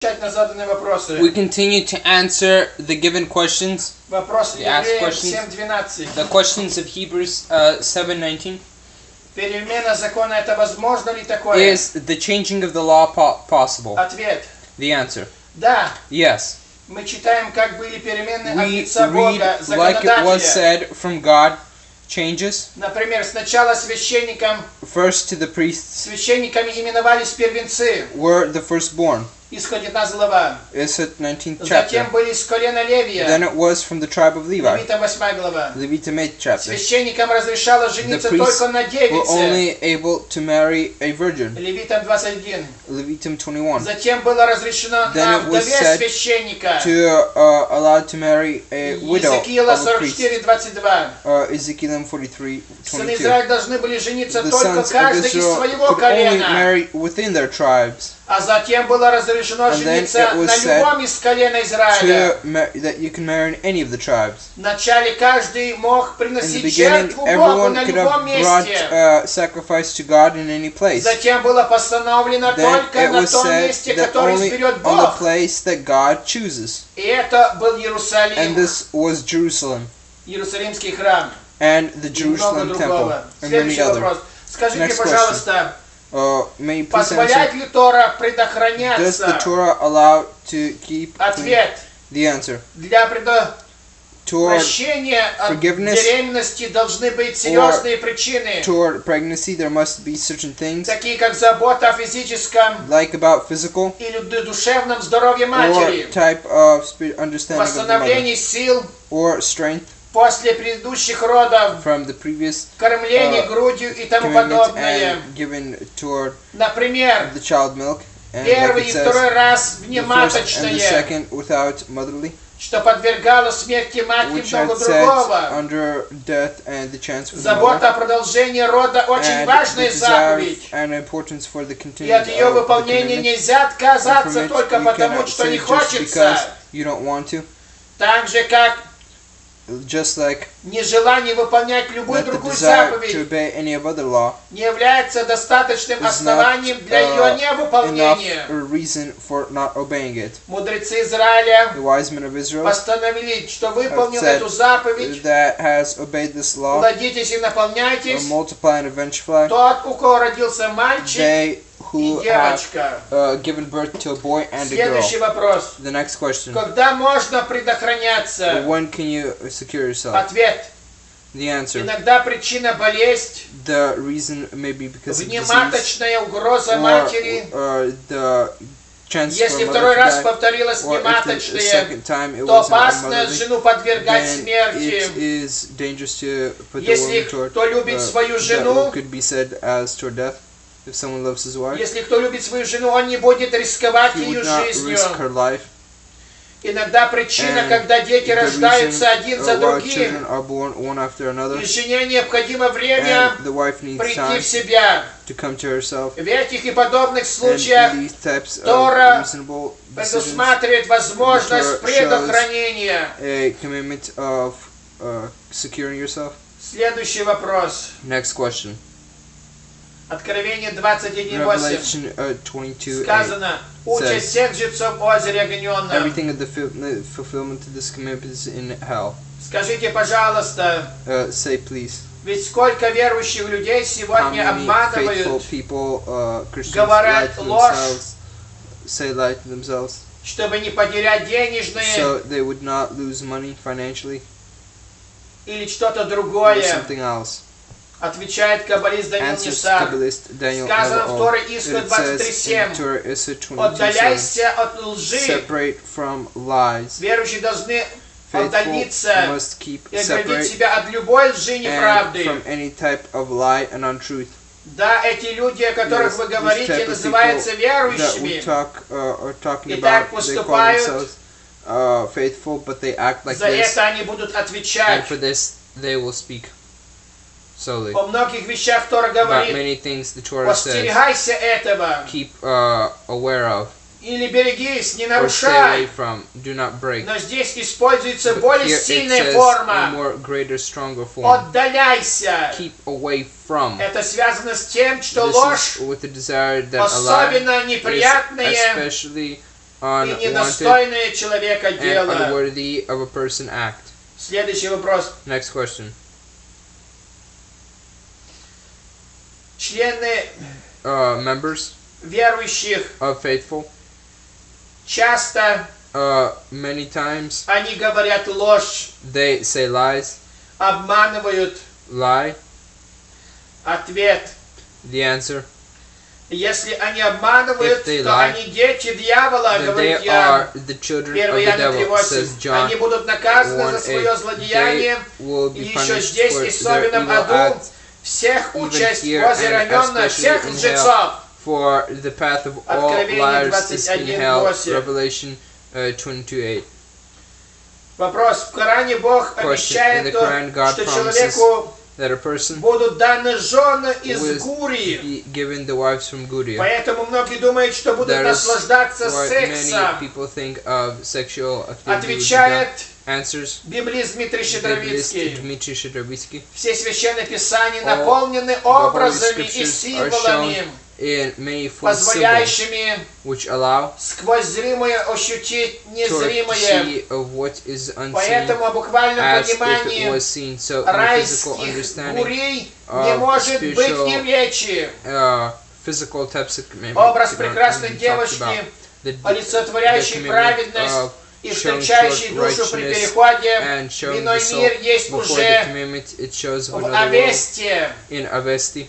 We continue to answer the given questions. The asked questions. The questions of Hebrews 7:19. Is the changing of the law possible? Ответ. The answer. Да. Yes. Мы читаем, как были перемены от We лица Бога, read like it was законодателя. said from God. Changes. Например, сначала священникам, First to the priests священниками именовались первенцы. were the firstborn. Исход 19 глава. It's at 19th Затем chapter. были из колена Левия. Then it was from the tribe of Levi. Левитам 8 глава. Levitim 8th chapter. Священникам разрешалось жениться The priests только на were девице. only able to marry a virgin. Левитам 21. Levitim 21. Затем было разрешено Then на it was вдове said священника. To allowed to marry a widow Иезекиила of a priest. 44:22. Ezekiel 43:22. Сыны Израиля должны были жениться The только sons of каждый из Israel своего could only колена. marry within their tribes. А затем было разрешено And then жениться it was на said любом из колена Израиля. That you can marry in any of the tribes. Вначале каждый мог In the приносить beginning, жертву Богу everyone на could любом have brought месте. sacrifice to God in any place. Затем было постановлено Then только it на was том said месте, that который only изберет on the Бог. place that God chooses. И это был And Иерусалим, this was Jerusalem. Иерусалимский храм. And the И много Jerusalem temple. другого. And many Следующий other. вопрос. Скажите, Next пожалуйста, May you please answer? позволяет ли Тора Does the предохраняться? Torah allow to keep clean? Ответ. The answer. Для Toward прощения от forgiveness беременности должны быть серьезные причины, pregnancy there must be certain things такие как забота о физическом like about physical или душевном здоровье or матери, type of understanding of the mother восстановление сил or strength после предыдущих родов, from the previous кормление грудью и тому commitment подобное. and given toward Например, the child milk and like первый it и says, второй раз the first and the внематочное, second without motherly, что подвергало смерти матки which много had said другого. under death and the chance for the Забота mother, о продолжении рода очень and the важная desire заповедь. and importance for the И continuing от ее of the выполнения commitment. нельзя And отказаться from it только you потому, cannot что say не just хочется. because you don't want to, Так же, как just like нежелание выполнять любую that the другую desire to заповедь obey any of other law не является достаточным is not основанием для ее enough невыполнения. a reason for not obeying it. Мудрецы Израиля The wise men of Israel постановили, что выполнил said эту заповедь, that has obeyed this law, плодитесь и наполняйтесь, multiply and adventure, тот, у кого родился мальчик they и who have девочка. given birth to a boy and a girl. Следующий вопрос. The next question. Когда можно предохраняться? When can you secure yourself? Ответ. The answer. Иногда причина болезнь, The reason may be because of disease внематочная угроза матери. or the chance for Если a второй mother раз to die, повторилось or if the внематочное, second time it то wasn't опасно motherly, жену подвергать then it смерти. is dangerous to put the Если woman toward кто любит свою that жену, could be said as toward death. If someone loves his wife, если кто любит свою жену, он не будет рисковать he ее would not жизнью. risk her life. Иногда причина, And когда дети the рождаются reason один за why children другим, are born one after another, и жене необходимо время and the wife needs прийти time в себя. to come to herself. В этих и подобных And случаях in these types of Тора reasonable decisions, предусматривает возможность the Torah предохранения. a commitment of securing yourself. Следующий вопрос. Next question. Откровение 21:8. Revelation 22:8. Сказано, участь всех жрецов в озере огненном. Everything of the fulfillment of this commandment is in hell. Скажите, пожалуйста, Say please. ведь сколько верующих людей How сегодня many faithful обманывают, people, Christians, lie говорят to ложь, themselves, say lie to themselves, чтобы не потерять денежные so they would not lose money financially или что-то or другое? something else. Отвечает каббалист Даниил Answers Нисар. Kabbalist Daniel Сказано в Торе Never Исход It says 23:7. in Torah Issa 22:7, Отдаляйся от лжи. separate from lies. Верующие должны Faithful отдалиться must keep и оградить separate себя от любой лжи и and неправды. from any type of lie and untruth. Да, эти люди, о которых Yes, вы these говорите, type of называются people that we верующими. are talking И так about, they call поступают. themselves faithful, but they act like За this, это они будут and отвечать. for this they will speak solely. О многих вещах Тора About говорит, many things the Torah says, остерегайся этого. keep aware of, Или берегись, не or stay away нарушай. from, do not break. Но здесь используется But более here it сильная says a форма. more greater, stronger form. Отдаляйся. Keep away from. Это связано с тем, что This ложь is with the desire that a lie особенно is неприятная especially и unwanted недостойное человека and дело. unworthy of a person act. Следующий вопрос. Next question. Члены Members верующих of faithful, часто many times они говорят ложь, they say lies, обманывают. lie. Ответ. The answer. Если они обманывают, If they то lie, они дети дьявола, That говорит they Иоанн. are the children 1 of the Иоанна devil, 3:8. says John Они будут наказаны за свое 1:8. злодеяние, They will и be еще punished здесь for и в their особенном evil аду acts, всех even участь here возле and раменна especially всех in лжецов. for the path of all Откровение liars is in hell. 21:8. Revelation 22:8. Вопрос. В Коране Бог Question. In обещает the то, Quran, God что promises человеку that a person будут даны жены из will Гурии. be given the wives from Guria. Поэтому многие думают, что будут That is наслаждаться why many сексом. people think of sexual activity with the Отвечает answers. библиист Дмитрий Biblist Щедровицкий. Dmitry Shadrovitsky. Все священные писания All наполнены the Holy образами и Scriptures are символами, shown in many full symbols позволяющими which allow сквозь зримое ощутить to незримое. see of what is unseen Поэтому о буквальном as if it понимании was seen. So in the physical райских understanding, гурей не of может быть spiritual, ни речи. physical types of commandment, Образ we don't прекрасной even talk девочки, about. The олицетворяющий commandment праведность of и showing встречающий forth душу при righteousness переходе and в showing the иной soul мир есть before the уже commandment, it shows of в another world Авесте. in Avesti.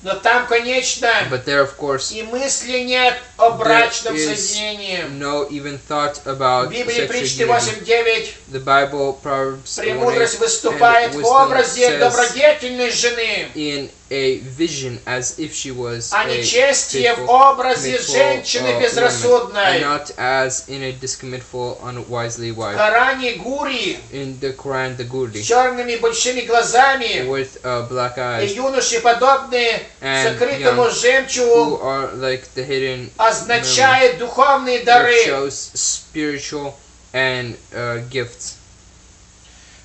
Но там, конечно, But there, of course, и мысли нет о брачном is соединении. no even thought В about Библии sexual Притчи unity. 8:9 The Bible, Proverbs 1:8, премудрость and выступает в wisdom образе says добродетельной жены, in a vision as if she was а a нечестие в faithful, образе faithful, женщины woman, безрассудной. and not as in a discommitful, unwisely В wife. Коране Гури In the Quran, the с Gurdi, черными большими глазами with black и eyes, юноши, подобные And сокрытому who жемчугу, are like the hidden означает духовные that дары. shows spiritual and gifts.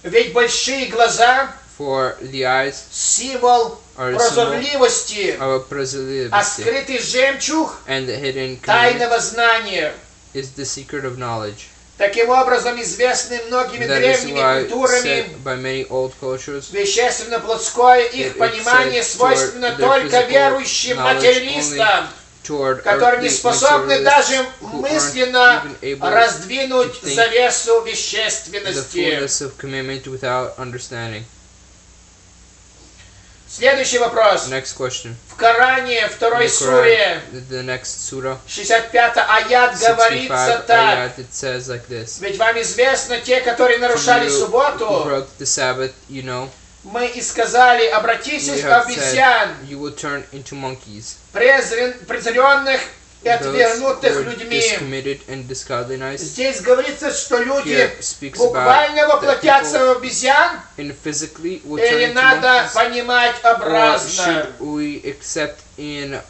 Ведь большие глаза For the eyes символ are a symbol прозорливости, of a а proselytity, скрытый жемчуг and the hidden commandment тайного знания. is the secret of knowledge. Таким образом, известны многими That is древними why культурами, said by many old cultures, вещественно-плотское их It понимание said свойственно toward their только physical верующим knowledge материалистам, toward которые не earthly способны materialists даже who aren't мысленно even able раздвинуть to think завесу the вещественности. fullness of commandment without understanding. Следующий вопрос. Next question. В Коране, In второй the суре, Quran, the next surah, 65 аят говорится 65 так. ayat, it says like this. Ведь вам известно, те, которые To нарушали you who субботу, broke the Sabbath, you know, мы и сказали, обратитесь we к have обезьян, said you will turn into monkeys. презренных и Those who отвергнутых are людьми. discommitted and disgodlinized. Здесь говорится, что люди Here speaks буквально about that воплотятся people в обезьян, in physically will turn или into надо monkeys. понимать Or образно? should we accept in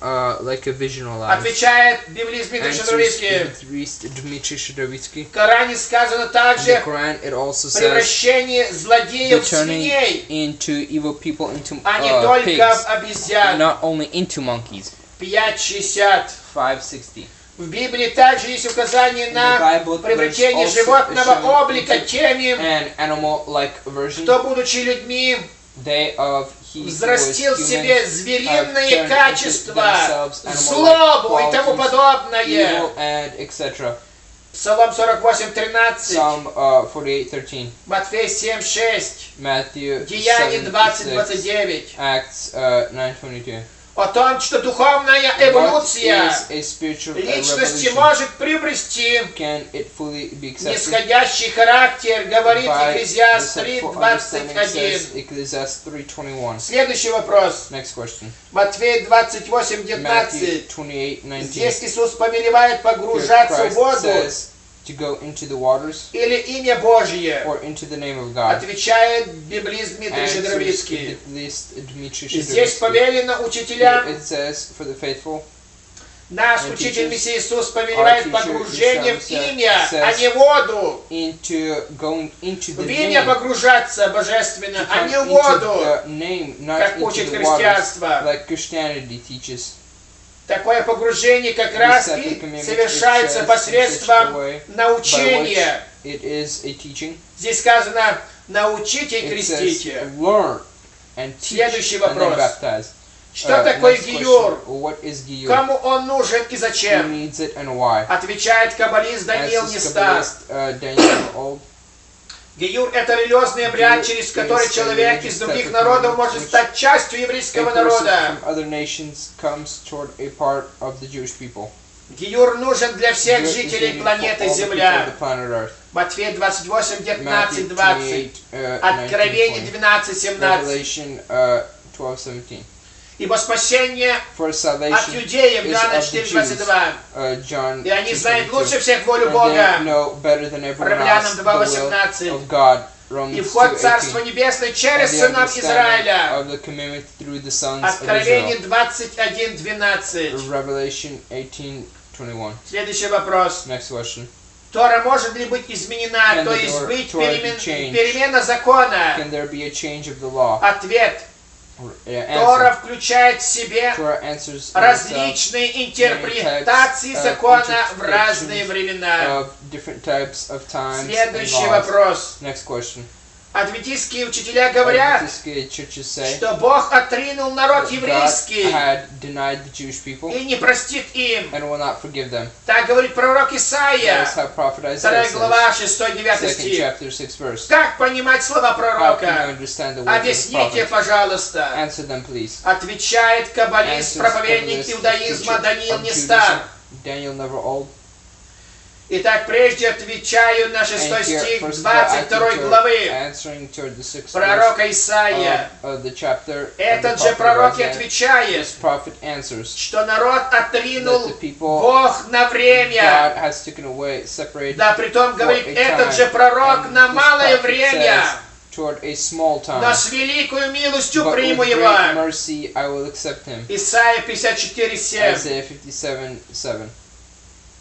like a visualized? Отвечает библиист Дмитрий Answers Щедровицкий. Dmitry Shadrovitsky. В Коране сказано In the также Quran, it also says превращение the злодеев в turning свиней, into evil people into а не только pigs, в обезьян. not only into monkeys. 5:60. 560. В Библии также есть указание на Bible, привлечение there's also животного showing облика into теми, an animal-like version. кто, будучи людьми, They of he who was взрастил в human себе have звериные turned into качества, themselves animal-like злобу и тому qualities, подобное. evil and etc. Псалом 48:13, Psalm 48:13, Матфей 7:6, Matthew Деяния 7:6, 20:29. Acts 9:22. О том, что духовная What эволюция is a spiritual личности revolution? может приобрести Can it fully be accepted? нисходящий характер, говорит By Екклезиаст the full understanding 3:21. says Ecclesiastes 3:21. Следующий вопрос. Next question. Матфей Matthew 28:19. 28:19. Здесь Иисус повелевает Here погружаться в Christ воду says to go into the waters или имя Божье. or into the name of God. Отвечает библиист Дмитрий Answers Щедровицкий. the list Dmitry Здесь Shadrovitsky. повелено Here учителям, it says for the faithful. наш and учитель teachers, Мессия Иисус повелевает our teacher погружение в Yeshua имя, says, а не воду. Into going into the В имя name, погружаться божественно, to а come не в into воду. the name, not как into учит the waters, христианство. like Christianity teaches. Такое погружение как The раз second и commandment, совершается it says, in such a посредством way научения. It is a teaching. Здесь сказано «научите и It крестите». says, learn and teach Следующий and then вопрос. baptize. Что такое Next гиюр? question, what is гиюр? Кому он нужен и Who зачем? needs it and why? Отвечает каббалист Даниил Answers Нестар. Kabbalist, Daniel Old. Гиюр – это религиозный обряд, Гиюр через который is a человек religious из других type of народов religion может which стать частью A еврейского person народа. from other nations comes toward a part of the Jewish people. Гиюр нужен для всех Гиюр is жителей needed планеты for all the people Земля. of the planet Earth. Матфея 28, 19, Matthew 20. 28, Откровение 19, 12, 17. Revelation 12:17. Ибо спасение For от salvation юдеев, is Иоанна of the 4, Jews. 22. John И они знают 2:22. лучше всех волю And Бога. they know better than everyone Римлянам else the 2:18. will of God. И Romans вход в Царство 2:18. Небесное And через the сынов understanding Израиля. of the commandment through the sons of Откровение Israel. 21, 12. Revelation 18:21. Следующий вопрос. Next question. Тора может ли быть изменена, Can то the есть быть Torah be changed? перемена закона? Can there be a change of the law? Ответ. Answer. Тора включает в себе Torah answers различные интерпретации закона в разные времена. of different types of times and Следующий laws. вопрос. Next question. Адвентистские учителя говорят, Adventist churches say что Бог отринул народ that God еврейский had denied the Jewish people и не простит им. and will not forgive them. Так говорит пророк That Исаия, is how prophet 2 Isaiah глава, says. 6-9 Second стих. chapter, 6th verse. Как понимать слова How can you пророка? understand the words of the Объясните, prophet? пожалуйста. Answer them, please. Отвечает каббалист, Answers проповедник Kabbalist, иудаизма teacher Даниил of Нестар. Judaism, Daniel Never-Old. Итак, прежде отвечаю на 6 And here, стих first of all, I 22 think главы answering toward the 6th verse пророка Исаия. of the chapter of the Этот же prophet пророк и Isaiah. отвечает, This prophet answers что народ that отринул the people Бог на время. God has taken away, separated Да, притом for говорит a этот time. же пророк And на this малое prophet время. says, toward a small time. Но с великою милостью But приму with great его. mercy I will accept him. Исайя 54:7. Isaiah 57:7.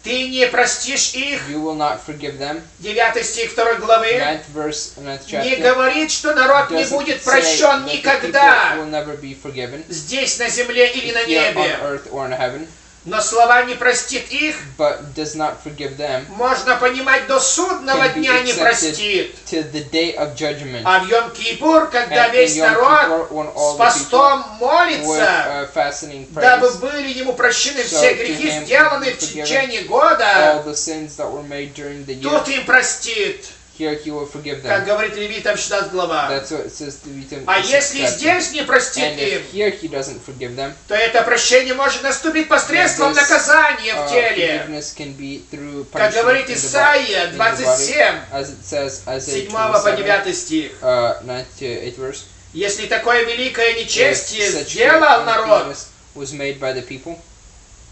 Ты не простишь их. You will not forgive them. 9 стих 2 главы. 9th verse, 9th Не chapter. говорит, что народ не Doesn't будет say прощен that the никогда. people will never be forgiven, Здесь, на земле или на here on небе. earth or in heaven, Но слова «не простит их» but does not forgive them можно понимать до судного can be дня не accepted простит. to the day of judgment. А в Йом-Кипур, когда And in весь Yom народ Kippur, when с all the people постом with молится, fasting дабы praise, были ему прощены So все to грехи, him сделанные в forgiven течение all года, the sins that were made during the year, тут им простит, here he will forgive как them. говорит Левитам 16 глава. That's what it says to Leviticus А если 6 chapter. здесь не простит And им, if here he doesn't forgive them, то это прощение может наступить посредством this, наказания в теле. forgiveness can be through Как punishment говорит in the Исаия in the body, 27, as it says, Isaiah 7 по 27, 9 стих. 9 to 8 verse. Если такое великое If нечестие such сделал great народ, uncleanness was made by the people,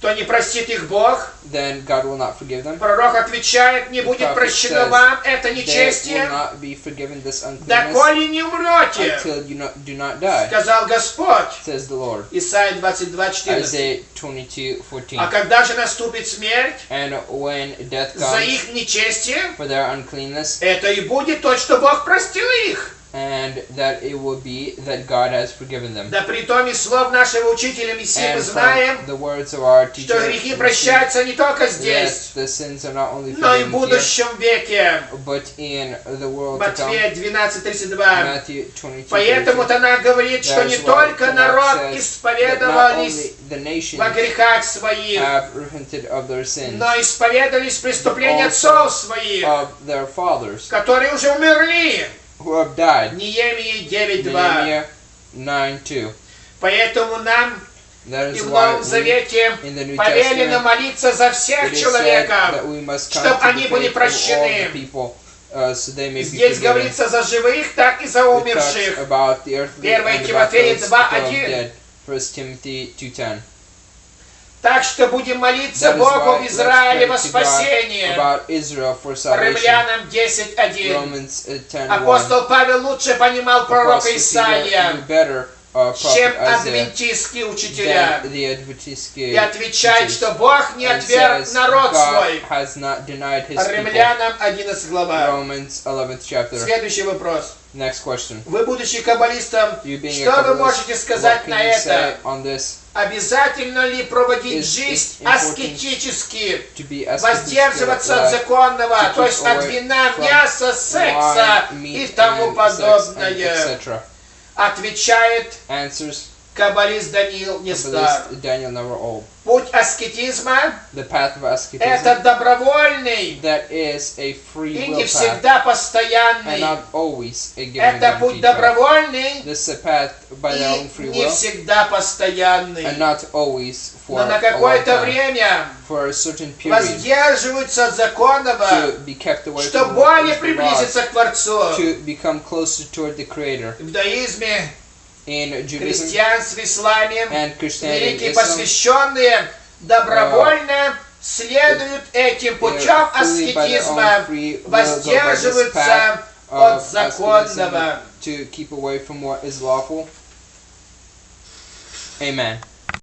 то не простит их Бог. then God will not forgive them. Пророк отвечает, не The будет prophet прощено says, вам это They will нечестие, not be forgiven this uncleanness доколе не умрете, until you do not die, сказал Господь. says the Lord. Исайя 22:14. Isaiah 22:14. А когда же наступит смерть And when death за comes их нечестие, for their uncleanness, это и будет то, что Бог простил их. and that it will be that God has forgiven them. Да притом из слов нашего учителя Мессии мы And знаем, from the words of our teacher, что грехи прощаются не только здесь, that the sins are not only но и в forgiven here, будущем веке. but in the world to come. Матфея 12:32. Matthew 22:32. Поэтому-то она говорит, что не That is why только Tanakh народ says that not исповедовались only the nations во грехах своих, have repented of their sins, но исповедались преступления also отцов своих, of their fathers которые уже умерли. who have died. Неемия 9:2. Nehemiah 9:2. Поэтому нам That и is в why Новом Завете in the New повелено Testament молиться за it всех is said человеков, that we must come чтоб to они the были faith of all прощены. the people, so they may be Здесь forgiven. говорится за живых, так и за It talks умерших. about the earthly 1 and about Тимофея those 2:1. dead. 1 Timothy 2:10. Так что будем молиться That is Богу why в let's Израиле pray во to God спасение. about Israel for salvation. Римлянам 10:1. Romans 10:1. Апостол Павел лучше понимал пророка Apostle Peter Исаия. knew better чем prophet Isaiah адвентистские учителя. than the Adventist И отвечает, teachers. что Бог не And отверг says народ God свой. has not denied his people. Римлянам 11 глава. Romans 11th chapter. Следующий вопрос. Next question. Вы, будучи каббалистом, You being a что вы Kabbalist, можете what сказать на can you say это? on this? Обязательно ли проводить Is жизнь it important аскетически, To be ascetic, воздерживаться от life, законного, to то есть keep от away вина, from мяса, секса wine, и meat, тому and sex, and подобное? etc. Отвечает Answers. каббалист Даниил Нестар. Kabbalist Daniel never old. Путь аскетизма The path of asceticism. это добровольный That is a free и will не path, всегда and постоянный. not always a given Это путь guaranteed path. добровольный This is a path by their own и free не will, всегда постоянный. and not always for Но на a long какое-то time. время For a certain period, воздерживаются от законного, to be kept away что from what более is the law, приблизиться к Творцу. to become closer toward the Creator. В даизме, In Judaism христианстве, исламе, and Christianity великие and Islam, посвященные добровольно следуют этим путем fully by their own аскетизма, free will go by this воздерживаются path от of законного. asceticism to keep away from what is lawful. Amen.